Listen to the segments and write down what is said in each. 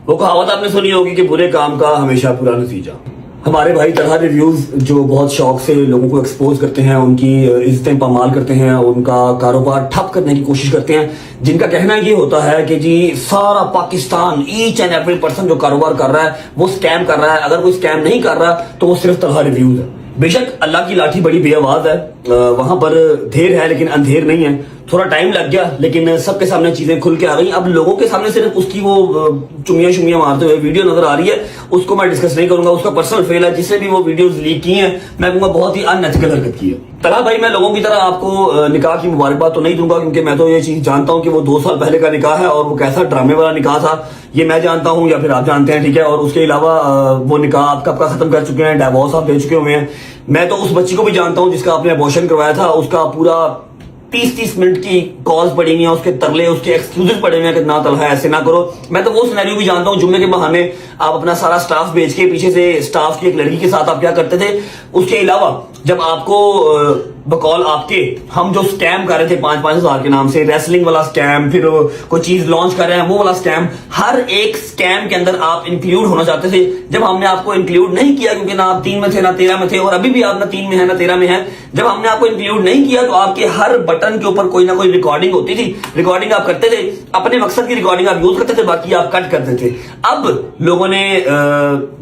वो कहावत आपने सुनी होगी कि बुरे काम का हमेशा बुरा नतीजा। हमारे भाई तरह रिव्यूज जो बहुत शौक से लोगों को एक्सपोज करते हैं, उनकी इज्जतें पामाल करते हैं, उनका कारोबार ठप करने की कोशिश करते हैं, जिनका कहना ये होता है कि जी सारा Pakistan each and every person जो कारोबार कर रहा है वो स्कैम कर रहा है, अगर कोई स्कैम नहीं कर रहा तो वो सिर्फ तरह रिव्यूज है। बेशक अल्लाह की लाठी बड़ी बेआवाज है, वहां पर देर है लेकिन अंधेर नहीं है। थोड़ा टाइम लग गया लेकिन सबके सामने चीजें खुल के आ गई। अब लोगों के सामने सिर्फ उसकी वो चुमियां शुमियां मारते हुए वीडियो नजर आ रही है, उसको मैं डिस्कस नहीं करूंगा। उसका पर्सनल फेल है, जिसने भी वो वीडियोस लीक की हैं मैं कहूंगा बहुत ही अनएथिकल हरकत की है। तला भाई मैं लोगों की तरह आपको निकाह की मुबारकबाद तो नहीं दूंगा, क्योंकि मैं तो ये चीज जानता हूं कि वो 2 साल पहले का निकाह है और वो कैसा ड्रामे वाला निकाह था ये मैं जानता हूं या फिर आप जानते हैं, ठीक है। और उसके अलावा वो निकाह आप कब का खत्म कर चुके हैं, डाइवोर्स आप दे चुके हुए हैं। मैं तो उस बच्ची को भी जानता हूं जिसका आपने अबॉर्शन करवाया था, उसका पूरा 30-30 मिनट की कॉल्स पड़ी हुई है, उसके तरले उसके एक्सक्यूजेस पड़े हुए हैं कि ना तलहा ऐसे ना करो। मैं तो वो सिनेरियो भी जानता हूं, जुम्मे के बहाने आप अपना सारा स्टाफ बेच के पीछे से स्टाफ की एक लड़की के साथ आप क्या करते थे। उसके अलावा जब आपको बकौल आपके हम जो स्कैम कर रहे थे 5-5 हजार के नाम से, रेसलिंग वाला स्कैम, फिर कोई चीज लॉन्च कर रहे हैं वो वाला स्कैम, हर एक स्कैम के अंदर आप इंक्लूड होना चाहते थे। जब हमने आपको इंक्लूड नहीं किया, क्योंकि ना आप 3 में थे ना 13 में थे, और अभी भी आप ना 3 में है ना 13 में है, जब हमने आपको इंक्लूड नहीं किया तो आपके हर बटन के ऊपर कोई ना कोई रिकॉर्डिंग होती थी। रिकॉर्डिंग आप करते थे, अपने मकसद की रिकॉर्डिंग आप यूज करते थे, बाकी आप कट करते थे। अब लोगों ने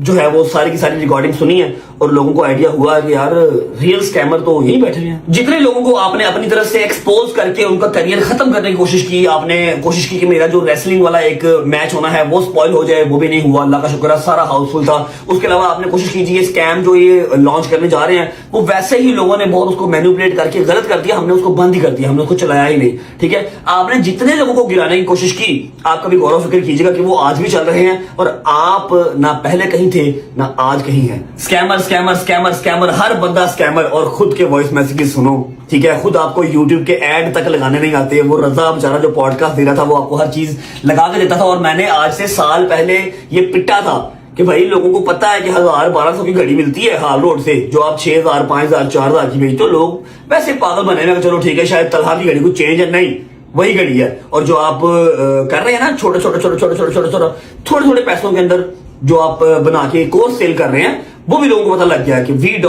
जो है वो सारी की सारी रिकॉर्डिंग सुनी है और लोगों को आइडिया हुआ कि यार रियल स्कैमर तो यही बैठे हैं। जितने लोगों को आपने अपनी तरफ से एक्सपोज करके उनका करियर खत्म करने की कोशिश की, आपने कोशिश की कि मेरा जो रेसलिंग वाला एक मैच होना है वो स्पॉइल हो जाए, वो भी नहीं हुआ, अल्लाह का शुक्र है सारा हाउसफुल था। उसके अलावा आपने कोशिश की ये स्कैम जो ये लॉन्च करने जा रहे हैं वो वैसे ही लोगों ने बहुत उसको मैनिपुलेट करके गलत कर दिया, हमने उसको बंद ही कर दिया, हमने उसको चलाया ही नहीं, ठीक है। आपने जितने लोगों को गिराने की कोशिश की, आप कभी गौर फिक्र कीजिएगा कि वो आज भी चल रहे हैं और आप ना पहले कहीं थे ना आज कहीं हैं। स्कैमर स्कैमर स्कैमर स्कैमर, हर बंदा स्कैमर। और खुद के वॉइस मैसेजेस सुनो, ठीक है। खुद आपको यूट्यूब के ऐड तक लगाने नहीं आते। वो रजा बेचारा जो पॉडकास्ट दे रहा था वो आपको हर चीज लगा के देता था, और मैंने आज से साल पहले ये पिटा था कि भाई लोगों को पता है कि 1000-1200 की घड़ी मिलती है हाल रोड से, जो आप 6000 5000 4000 की बेचते हो। लोग वैसे पागल बने ना, चलो ठीक है शायद तलहा की घड़ी कुछ चेंज है, नहीं वही घड़ी है। और जो आप कर रहे हैं ना छोटे छोटे पैसों के अंदर जो आप बना के कोर्स सेल कर रहे हैं, वो भी लोगों को पता लग गया कि $20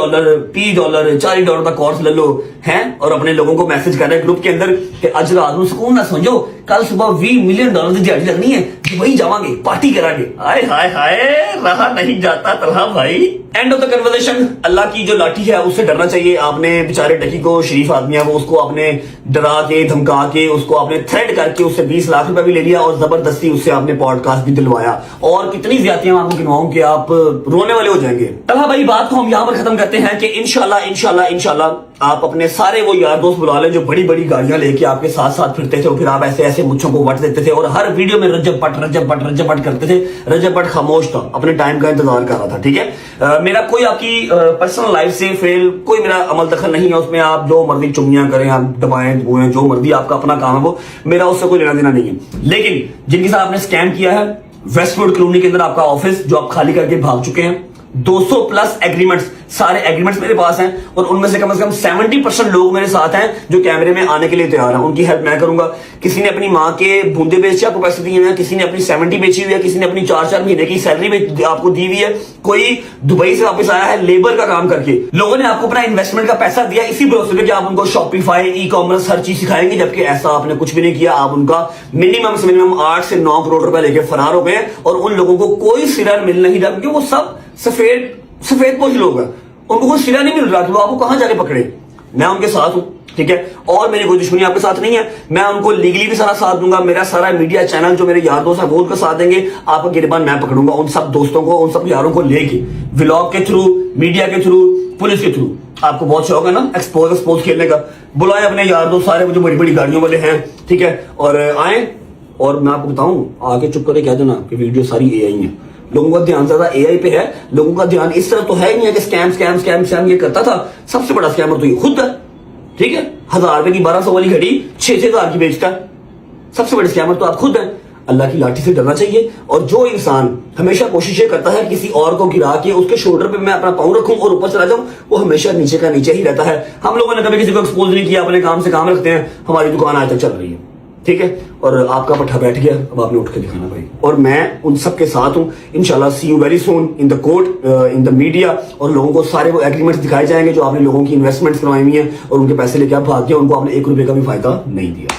$30 $40 का कोर्स ले लो हैं, और अपने लोगों को मैसेज कर रहे हैं ग्रुप के अंदर कि आज रात में सुकून ना समझो, कल सुबह $20 मिलियन की दिहाड़ी लगनी है, वही जावांगे पार्टी करांगे। हाय हाय हाय, रहा नहीं जाता तलहा भाई। एंड ऑफ द कन्वर्सेशन, अल्लाह की जो लाठी है उससे डरना चाहिए। आपने बेचारे डकी को, शरीफ आदमी है वो, उसको आपने डरा के धमका के उसको आपने थ्रेड करके उससे 20 लाख रुपए भी ले लिया, और जबरदस्ती उससे आपने पॉडकास्ट भी दिलवाया। और कितनी ज्यादतियां मैं आपको गिनवाऊं कि आप रोने वाले हो जाएंगे। तलहा भाई बात को हम यहां पर खत्म करते हैं कि इंशाल्लाह आप अपने सारे वो यार दोस्त बुला लें जो बड़ी बड़ी गाड़ियां लेके आपके साथ साथ फिरते थे, और फिर आप ऐसे ऐसे मुझों को वट देते थे और हर वीडियो में रजब पट करते थे। रजब पट खामोश था, अपने टाइम का इंतजार कर रहा था, ठीक है। मेरा कोई आपकी पर्सनल लाइफ से फेल कोई मेरा अमल दखल नहीं है, उसमें आप जो मर्जी चुम्बियां करें, आप दबाएं धुएं, जो मर्जी आपका अपना काम है, वो मेरा उससे कोई लेना देना नहीं है। लेकिन जिनके साथ आपने स्कैम किया है, वेस्टवुड कॉलोनी के अंदर आपका ऑफिस जो आप खाली करके भाग चुके हैं, 200+ एग्रीमेंट्स, सारे एग्रीमेंट्स मेरे पास हैं, और उनमें से कम 70% लोग मेरे साथ हैं जो कैमरे में आने के लिए तैयार हैं। उनकी हेल्प मैं करूंगा। किसी ने अपनी माँ के बूंदे बेच के आपको पैसे दिए हुए हैं, किसी ने अपनी 70 बेची हुई है, किसी ने अपनी 4-4 महीने की सैलरी आपको दी हुई है, कोई दुबई से वापस आया है लेबर का काम करके। लोगों ने आपको अपना इन्वेस्टमेंट का पैसा दिया इसी भरोसे पे कि आप उनको शॉपिफाई, ई कॉमर्स हर चीज सिखाएंगे, जबकि ऐसा आपने कुछ भी नहीं किया। आप उनका मिनिमम से मिनिमम 8 से 9 करोड़ रुपए लेके फरार हो गए, और उन लोगों को कोई सिरा मिल नहीं रहा, क्योंकि वो सब सफेद पोश लोग हैं, उनको कोई सिरा नहीं मिल रहा कि वो आपको कहां जाके पकड़े। मैं उनके साथ हूं, ठीक है, और मेरी कोई दुश्मनी आपके साथ नहीं है। मैं उनको लीगली भी सारा साथ दूंगा। मेरा सारा मीडिया चैनल जो मेरे यार दोस्त हैं वो उनका साथ देंगे। आपका गिरबान मैं पकड़ूंगा, उन सब दोस्तों को, उन सब यारों को लेके, व्लॉग के थ्रू, मीडिया के थ्रू, पुलिस के थ्रू। आपको बहुत शौक है ना एक्सपोज खेलने का, बुलाए अपने यार दोस्त सारे जो बड़ी बड़ी गाड़ियों वाले हैं, ठीक है, और आए। और मैं आपको बताऊं, आके चुप करके कह देना कि वीडियो सारी AI है। लोगों का ध्यान ज्यादा AI पे है, लोगों का ध्यान इस तरफ तो है नहीं है कि स्कैम ये करता था। सबसे बड़ा स्कैमर तो ये खुद है, ठीक है। 1000 रुपए की 1200 वाली घड़ी 6-6 की बेचता है। सबसे बड़े स्कैमर तो आप खुद हैं। अल्लाह की लाठी से डरना चाहिए। और जो इंसान हमेशा कोशिश करता है किसी और को गिरा के उसके शोल्डर पे मैं अपना पाँव रखूं और ऊपर चला जाऊं, वो हमेशा नीचे का नीचे ही रहता है। हम लोगों ने कभी किसी को एक्सपोज नहीं किया, अपने काम से काम रखते हैं, हमारी दुकान आज तक चल रही है। ठीक है, और आपका पट्टा बैठ गया, अब आपने उठ के दिखाना भाई। और मैं उन सब के साथ हूं इंशाल्लाह। See you very soon in the court, in the media, और लोगों को सारे वो एग्रीमेंट्स दिखाए जाएंगे जो आपने लोगों की इन्वेस्टमेंट्स करवाई हुई हैं और उनके पैसे लेके आप भाग गए, उनको आपने 1 रुपए का भी फायदा नहीं दिया।